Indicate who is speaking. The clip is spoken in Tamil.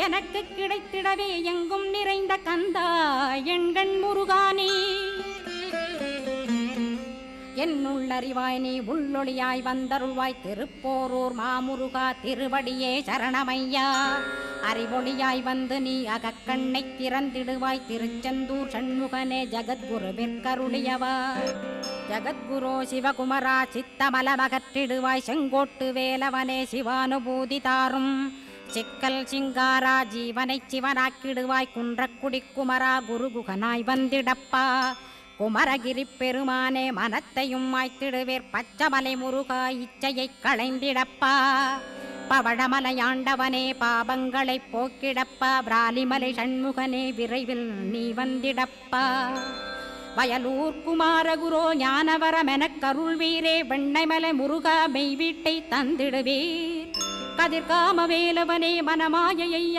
Speaker 1: எனக்கு கிடைத்திடவே எங்கும் நிறைந்த கந்தா எண்கண் முருகானே என்னுள்ளறிவாய் நீ உள்ளொளியாய் வந்தருள்வாய் திருப்போரூர் மாமுருகா திருவடியே சரணமையா அறிவொளியாய் வந்து நீ அகக்கண்ணை திறந்திடுவாய் திருச்செந்தூர் சண்முகனே ஜகத்குருவிற்கருளியவா ஜகத்குரு சிவகுமரா சித்தமலமகற்றிடுவாய் செங்கோட்டு வேலவனே சிவானுபூதி தாரும் சிக்கல் சிங்காரா ஜீவனை சிவனாக்கிடுவாய் குன்றக்குடி குமரா குருகுகனாய் வந்திடப்பா குமரகிரி பெருமானே மனத்தையும் மாய்த்திடுவேர் பச்சமலை முருகா இச்சையை களைந்திடப்பா பவழமலையாண்டவனே பாபங்களை போக்கிடப்பா பிராலிமலை சண்முகனே விரைவில் நீ வந்திடப்பா வயலூர் குமாரகுரோ ஞானவரமெனக் கருள்வீரே வெண்ணைமலை முருகா மெய் வீட்டை தந்திடுவீர் கதிர்காம வேலவனே மனமாயை